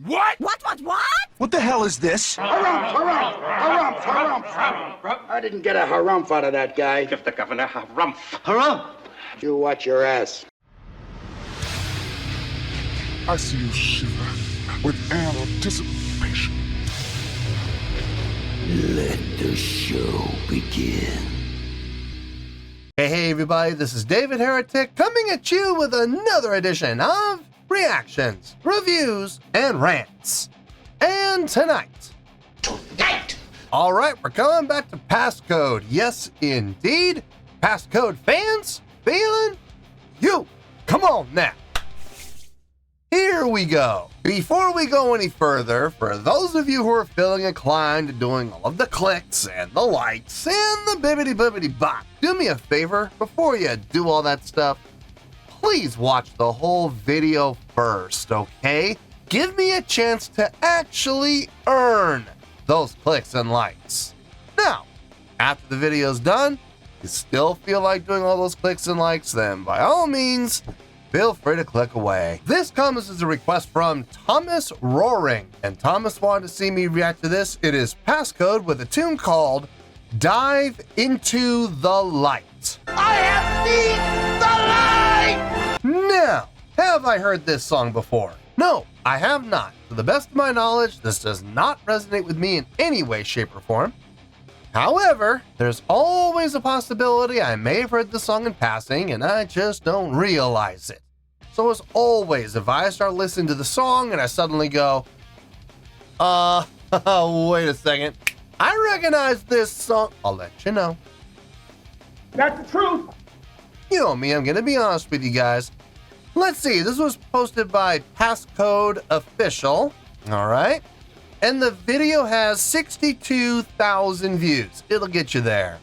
What? What? What the hell is this? Harumph. I didn't get a harumph out of that guy. Give the governor harumph. Harumph! You watch your ass. I see you shiver with anticipation. Let the show begin. Hey everybody, this is David Heretic coming at you with another edition of Reactions, Reviews, and Rants. And tonight, alright, we're coming back to PassCode. Yes, indeed. PassCode Fans feeling you. Come on now. Here we go. Before we go any further, for those of you who are feeling inclined to doing all of the clicks and the likes and the bibbity-bibbity bop, do me a favor, before you do all that stuff, please watch the whole video first, okay? Give me a chance to actually earn those clicks and likes. Now, after the video's done, you still feel like doing all those clicks and likes, then by all means, feel free to click away. This comes as a request from Thomas Roaring, and Thomas wanted to see me react to this. It is PassCode with a tune called Dive Into the Light. I have seen the light! Now, have I heard this song before? No, I have not. To the best of my knowledge, this does not resonate with me in any way, shape, or form. However, there's always a possibility I may have heard the song in passing and I just don't realize it. So as always, if I start listening to the song and I suddenly go, wait a second, I recognize this song, I'll let you know. That's the truth. You know me, I'm gonna be honest with you guys. Let's see, this was posted by PassCode Official, all right? And the video has 62,000 views. It'll get you there.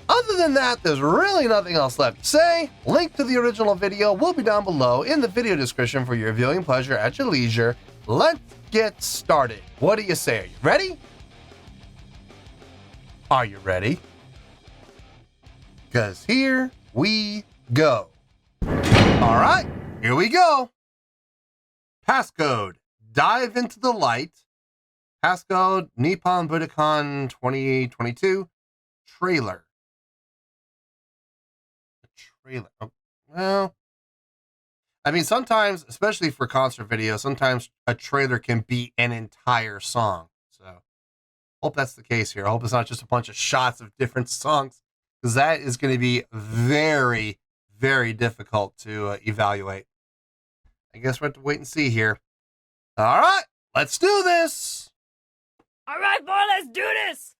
Other than that, there's really nothing else left to say. Link to the original video will be down below in the video description for your viewing pleasure at your leisure. Let's get started. What do you say? Are you ready? Are you ready? Because here we go. All right, here we go. PassCode, Dive Into the Light. PassCode, Nippon Budokan 2022 trailer. Oh, well, I mean, sometimes, especially for concert videos, sometimes a trailer can be an entire song. So, hope that's the case here. I hope it's not just a bunch of shots of different songs, because that is going to be very, very difficult to evaluate. I guess we'll have to wait and see here. All right, let's do this. All right, boy, let's do this!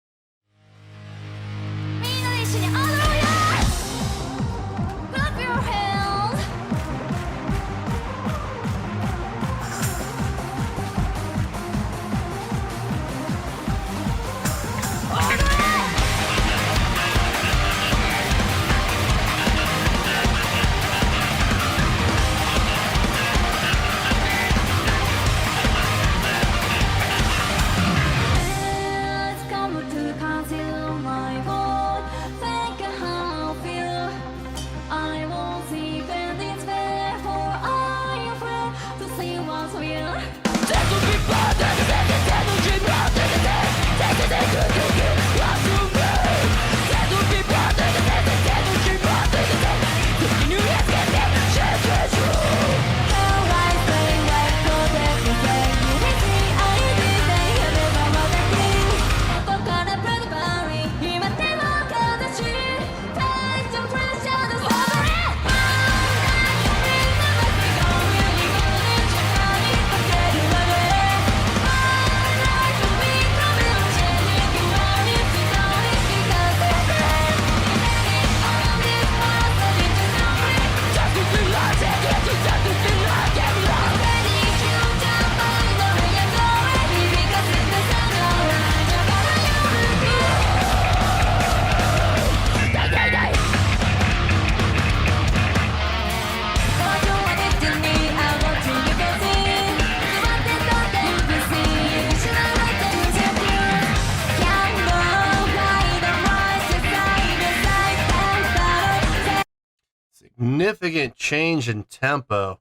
Significant change in tempo.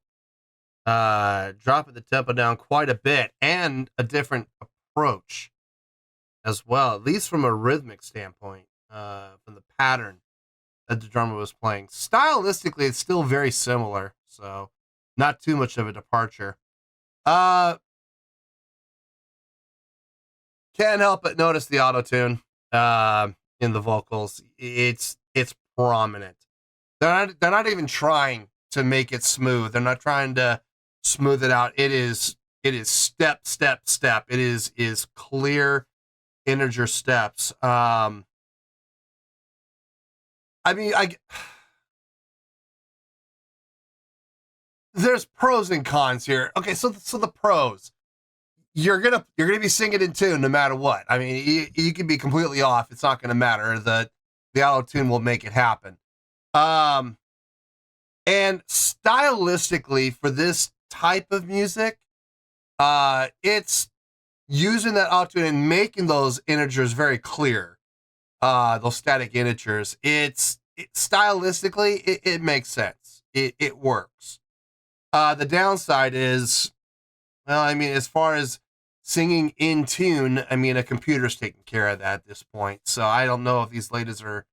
dropping the tempo down quite a bit and a different approach as well, at least from a rhythmic standpoint, from the pattern that the drummer was playing. Stylistically, it's still very similar, so not too much of a departure. Can't help but notice the auto-tune in the vocals. It's prominent. They're not even trying to make it smooth. They're not trying to smooth it out. It is step, step, step. It is clear integer steps. I mean, there's pros and cons here. Okay, so the pros, you're gonna be singing in tune no matter what. I mean, you can be completely off. It's not gonna matter. The auto tune will make it happen. And stylistically for this type of music, it's using that auto tune and making those integers very clear. Those static integers. Stylistically, it makes sense. It works. The downside is, well, I mean, as far as singing in tune, I mean, a computer's taking care of that at this point. So I don't know if these ladies are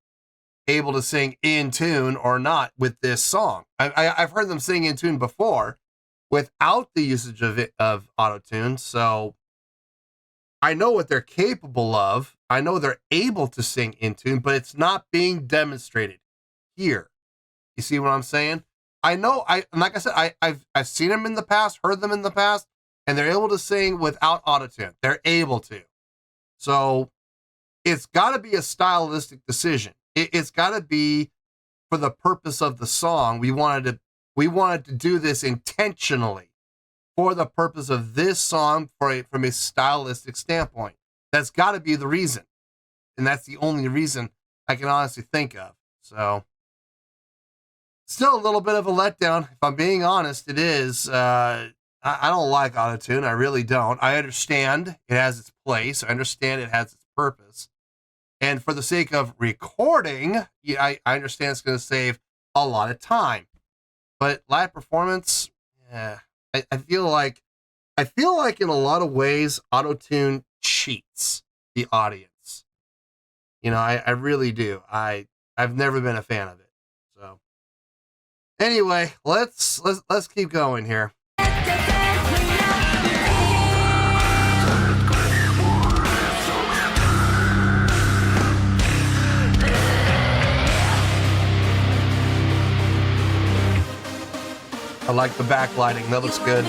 able to sing in tune or not with this song. I've heard them sing in tune before without the usage of auto-tune. So I know what they're capable of. I know they're able to sing in tune, but it's not being demonstrated here. You see what I'm saying? I know, like I said, I've seen them in the past, heard them in the past, and they're able to sing without autotune. They're able to. So it's got to be a stylistic decision. It's got to be for the purpose of the song. We wanted to do this intentionally for the purpose of this song from a stylistic standpoint. That's got to be the reason. And that's the only reason I can honestly think of. So still a little bit of a letdown. If I'm being honest, it is. I don't like autotune. I really don't. I understand it has its place. I understand it has its purpose. And for the sake of recording, I understand it's going to save a lot of time. But live performance, I feel like in a lot of ways, autotune cheats the audience. You know, I really do. I've never been a fan of it. So anyway, let's keep going here. I like the backlighting. That looks good.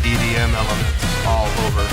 EDM elements all over.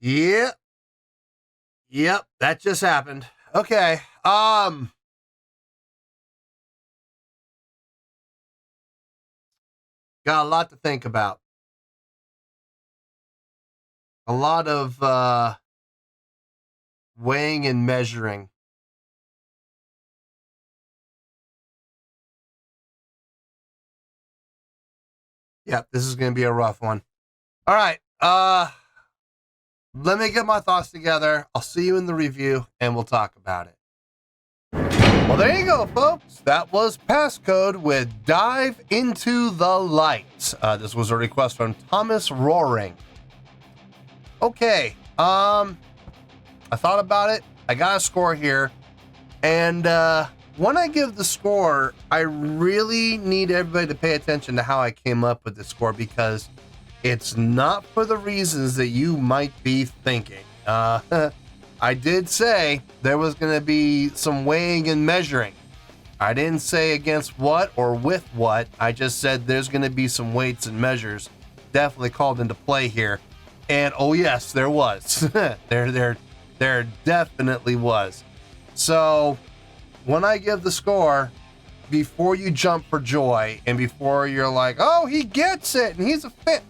Yep. Yep, that just happened. Okay. Got a lot to think about. A lot of weighing and measuring. Yep, this is going to be a rough one. All right. Let me get my thoughts together. I'll see you in the review and we'll talk about it. Well, there you go, folks. That was PassCode with Dive Into the Light. This was a request from Thomas Roaring. Okay. I thought about it. I got a score here. And when I give the score, I really need everybody to pay attention to how I came up with the score, because it's not for the reasons that you might be thinking. I did say there was going to be some weighing and measuring. I didn't say against what or with what. I just said there's going to be some weights and measures definitely called into play here. And oh yes, there was. there definitely was. So when I give the score, before you jump for joy and before you're like, oh, he gets it and he's a fit,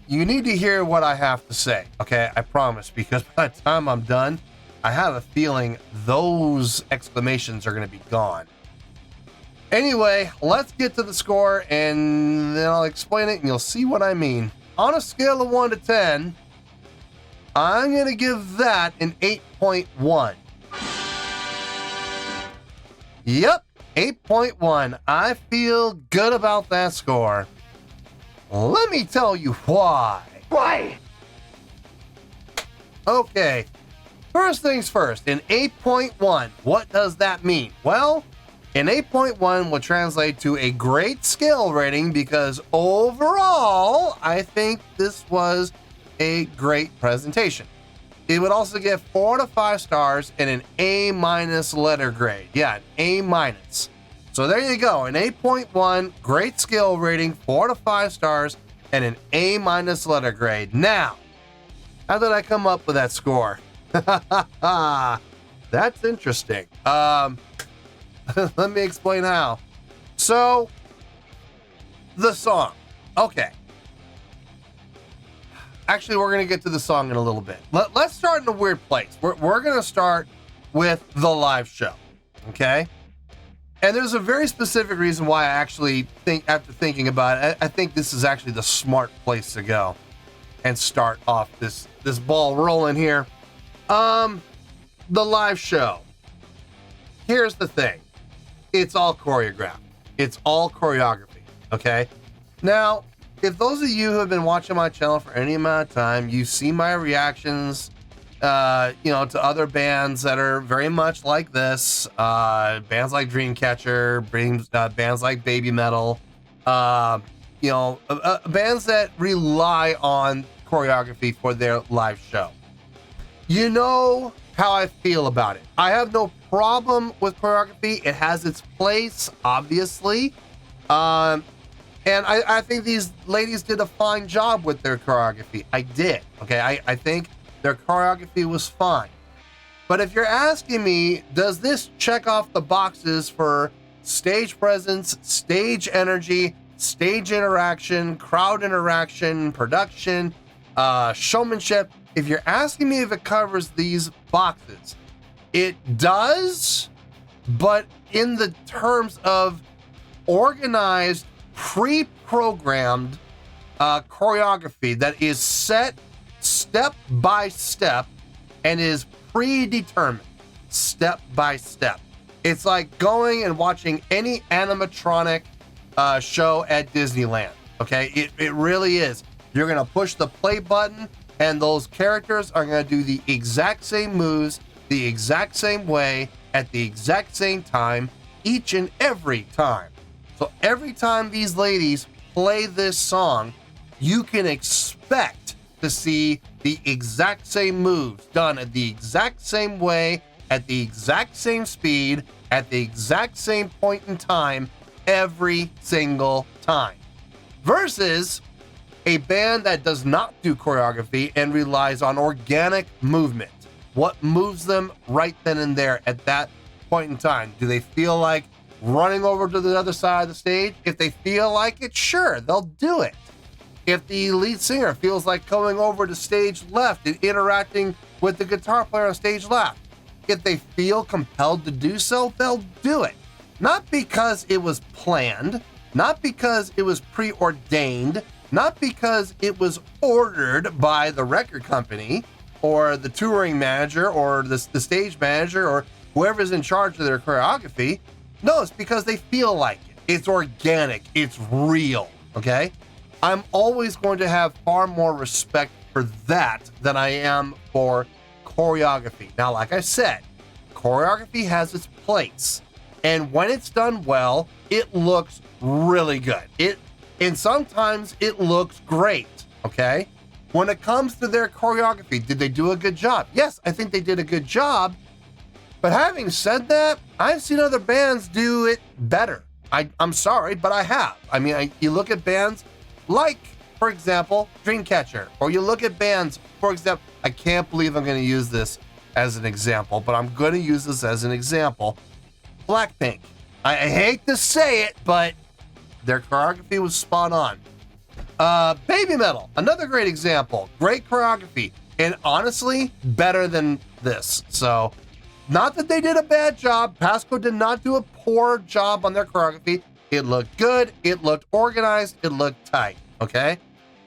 you need to hear what I have to say, okay? I promise, because by the time I'm done, I have a feeling those exclamations are going to be gone. Anyway, let's get to the score, and then I'll explain it, and you'll see what I mean. On a scale of 1 to 10, I'm going to give that an 8.1. Yep, 8.1. I feel good about that score. Let me tell you why. Why? Okay, first things first, in 8.1, what does that mean? Well, an 8.1 would translate to a great skill rating, because overall, I think this was a great presentation. It would also get 4 to 5 stars and an A- letter grade. Yeah, an A-. So there you go, an 8.1, great skill rating, 4 to 5 stars, and an A- letter grade. Now, how did I come up with that score? That's interesting. Let me explain how. So, the song. Okay. Actually, we're going to get to the song in a little bit. Let's start in a weird place. We're going to start with the live show. Okay? And there's a very specific reason why I actually think, after thinking about it, I think this is actually the smart place to go and start off this ball rolling here. The live show. Here's the thing. It's all choreographed. It's all choreography. Okay? Now, if those of you who have been watching my channel for any amount of time, you see my reactions to other bands that are very much like this, bands like Dreamcatcher, bands like Baby Metal, bands that rely on choreography for their live show. You know how I feel about it. I have no problem with choreography. It has its place, obviously. And I think these ladies did a fine job with their choreography. I did. Okay, I think their choreography was fine. But if you're asking me, does this check off the boxes for stage presence, stage energy, stage interaction, crowd interaction, production, showmanship? If you're asking me if it covers these boxes, it does, but in the terms of organized, pre-programmed choreography that is set step by step and is predetermined step by step. It's like going and watching any animatronic show at Disneyland. Okay, it really is. You're gonna push the play button and those characters are gonna do the exact same moves, the exact same way, at the exact same time, each and every time. So every time these ladies play this song, you can expect to see the exact same moves done at the exact same way, at the exact same speed, at the exact same point in time, every single time. Versus A band that does not do choreography and relies on organic movement. What moves them right then and there at that point in time? Do they feel like running over to the other side of the stage? If they feel like it, sure, they'll do it. If the lead singer feels like going over to stage left and interacting with the guitar player on stage left, if they feel compelled to do so, they'll do it. Not because it was planned, not because it was preordained, not because it was ordered by the record company or the touring manager or the stage manager or whoever's in charge of their choreography. No, it's because they feel like it. It's organic. It's real, okay? I'm always going to have far more respect for that than I am for choreography. Now, like I said, choreography has its place. And when it's done well, it looks really good. And sometimes it looks great, okay? When it comes to their choreography, did they do a good job? Yes, I think they did a good job. But having said that, I've seen other bands do it better. I'm sorry, but I have. I mean, you look at bands like, for example, Dreamcatcher, or you look at bands, for example, I can't believe I'm going to use this as an example, but I'm going to use this as an example. Blackpink. I hate to say it, but their choreography was spot on. Baby Metal, another great example. Great choreography, and honestly, better than this. So, not that they did a bad job. PassCode did not do a poor job on their choreography. It looked good, it looked organized, it looked tight, okay?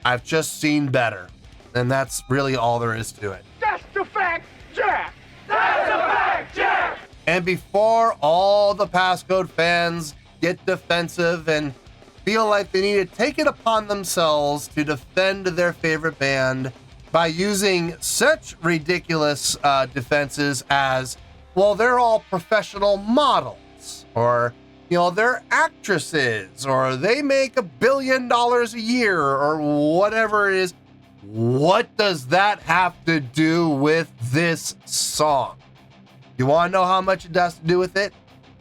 I've just seen better, and that's really all there is to it. That's the fact, Jack! That's the fact, Jack! And before all the PassCode fans get defensive and feel like they need to take it upon themselves to defend their favorite band by using such ridiculous defenses as, well, they're all professional models, or, you know, they're actresses, or they make $1 billion a year, or whatever it is. What does that have to do with this song? You want to know how much it has to do with it?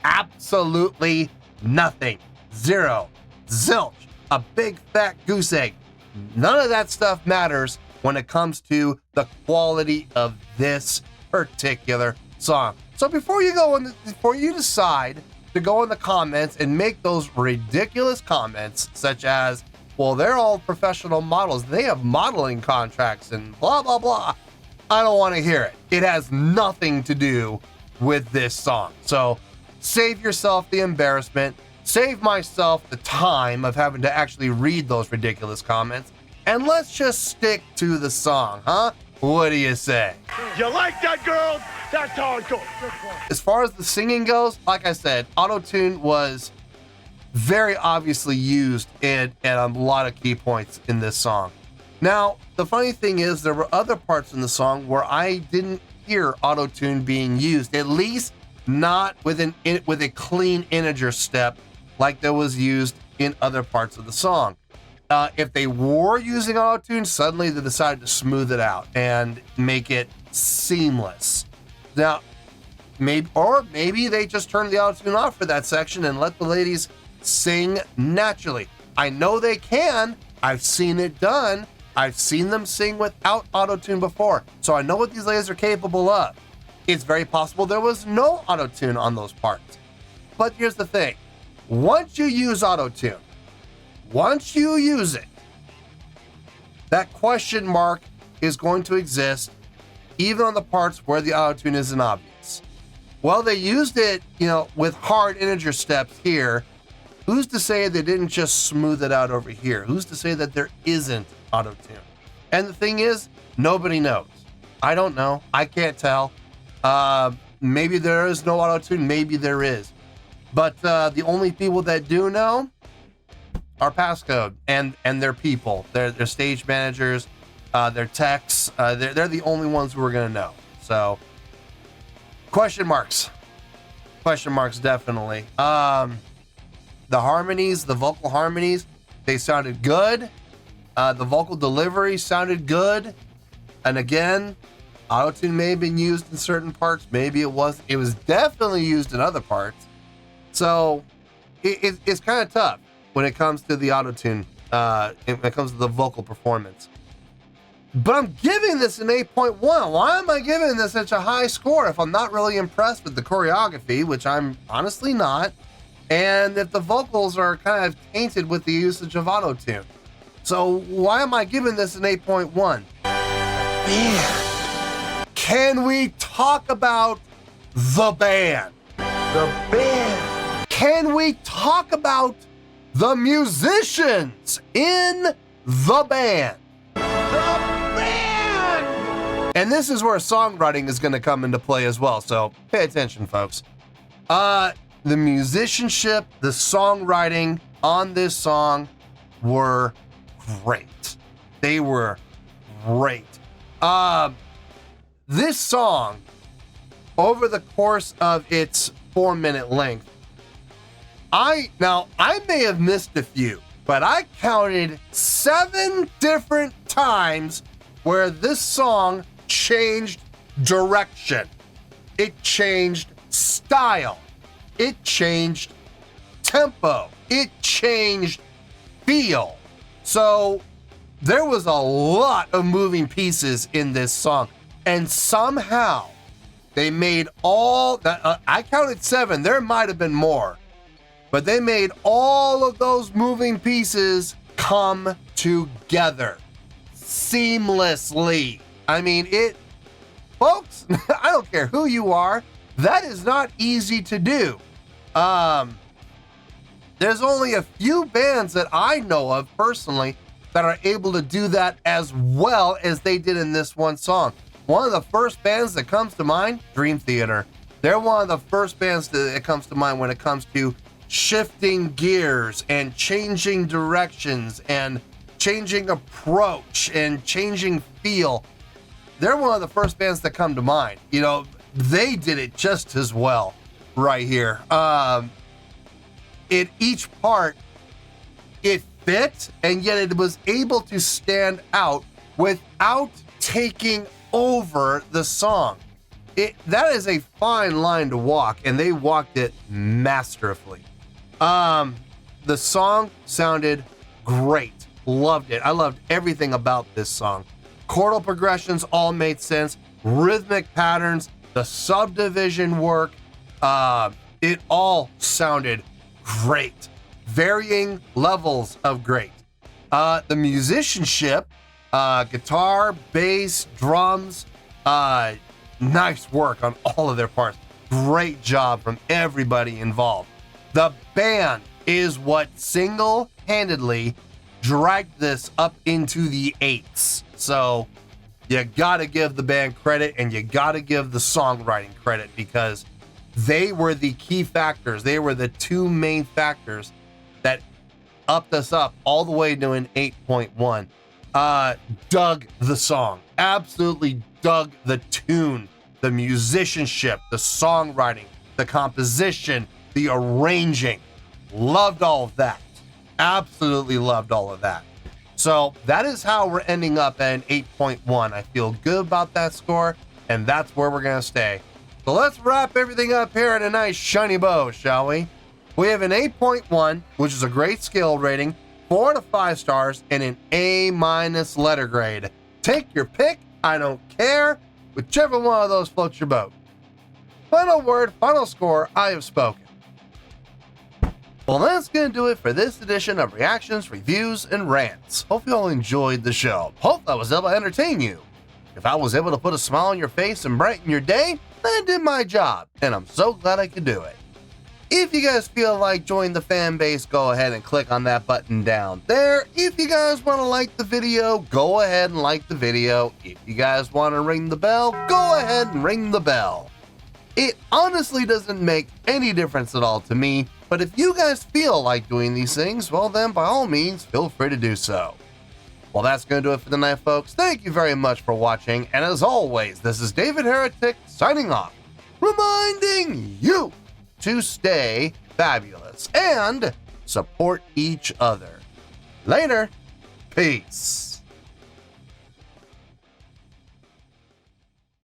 Absolutely nothing. Zero. Zilch. A big fat goose egg. None of that stuff matters when it comes to the quality of this particular song. So before you decide to go in the comments and make those ridiculous comments such as, well, they're all professional models, they have modeling contracts and blah, blah, blah, I don't want to hear it. It has nothing to do with this song. So save yourself the embarrassment, save myself the time of having to actually read those ridiculous comments, and let's just stick to the song, huh? What do you say? You like that, girl? That's how it goes. As far as the singing goes, like I said, auto-tune was very obviously used at a lot of key points in this song. Now, the funny thing is there were other parts in the song where I didn't hear auto-tune being used, at least not with a clean integer step like that was used in other parts of the song. If they were using auto-tune, suddenly they decided to smooth it out and make it seamless. Now, maybe they just turned the auto-tune off for that section and let the ladies sing naturally. I know they can. I've seen it done. I've seen them sing without auto-tune before, so I know what these ladies are capable of. It's very possible there was no auto-tune on those parts. But here's the thing. Once you use auto-tune, once you use it, that question mark is going to exist even on the parts where the auto-tune isn't obvious. Well, they used it, with hard integer steps here. Who's to say they didn't just smooth it out over here? Who's to say that there isn't auto-tune? And the thing is, nobody knows. I don't know. I can't tell. Maybe there is no auto-tune. Maybe there is. But the only people that do know are PassCode and their people. Their stage managers, their techs. They're the only ones who are going to know. So, question marks. Question marks, definitely. The harmonies, the vocal harmonies, they sounded good. The vocal delivery sounded good. And again, auto-tune may have been used in certain parts. Maybe it was. It was definitely used in other parts. So it's kind of tough when it comes to the auto-tune when it comes to the vocal performance. But I'm giving this an 8.1. Why am I giving this such a high score if I'm not really impressed with the choreography, which I'm honestly not, and if the vocals are kind of tainted with the usage of auto-tune? So why am I giving this an 8.1? Man, can we talk about the band? The band. Can we talk about the musicians in the band? And this is where songwriting is going to come into play as well, so pay attention, folks. The musicianship, the songwriting on this song were great. They were great. This song, over the course of its 4-minute length, I may have missed a few, but I counted 7 different times where this song changed direction. It changed style. It changed tempo. It changed feel. So there was a lot of moving pieces in this song, and somehow they made all that. I counted 7. There might have been more, but they made all of those moving pieces come together seamlessly. I mean, folks, I don't care who you are, that is not easy to do. There's only a few bands that I know of personally that are able to do that as well as they did in this one song. One of the first bands that comes to mind, Dream Theater. They're one of the first bands that comes to mind when it comes to shifting gears and changing directions and changing approach and changing feel. They're one of the first bands that come to mind. You know, they did it just as well right here. Each part, it fit, and yet it was able to stand out without taking over the song. That is a fine line to walk, and they walked it masterfully. The song sounded great. Loved it. I loved everything about this song. Chordal progressions all made sense. Rhythmic patterns, the subdivision work, it all sounded great. Varying levels of great. The musicianship, guitar, bass, drums, nice work on all of their parts. Great job from everybody involved. The band is what single-handedly dragged this up into the 8s. So you gotta give the band credit, and you gotta give the songwriting credit, because they were the key factors. They were the 2 main factors that upped us up all the way to an 8.1. Dug the song. Absolutely dug the tune, the musicianship, the songwriting, the composition, the arranging. Loved all of that. Absolutely loved all of that. So that is how we're ending up at an 8.1. I feel good about that score, and that's where we're going to stay. So let's wrap everything up here in a nice shiny bow, shall we? We have an 8.1, which is a great skill rating, 4 to 5 stars, and an A- letter grade. Take your pick. I don't care. Whichever one of those floats your boat. Final word, final score, I have spoken. Well, that's going to do it for this edition of Reactions, Reviews, and Rants. Hope you all enjoyed the show. Hope I was able to entertain you. If I was able to put a smile on your face and brighten your day, I did my job, and I'm so glad I could do it. If you guys feel like joining the fan base, go ahead and click on that button down there. If you guys want to like the video, go ahead and like the video. If you guys want to ring the bell, go ahead and ring the bell. It honestly doesn't make any difference at all to me, but if you guys feel like doing these things, well then by all means, feel free to do so. Well, that's going to do it for tonight, folks. Thank you very much for watching, and as always, this is David Heretic signing off, reminding you to stay fabulous and support each other. Later. Peace.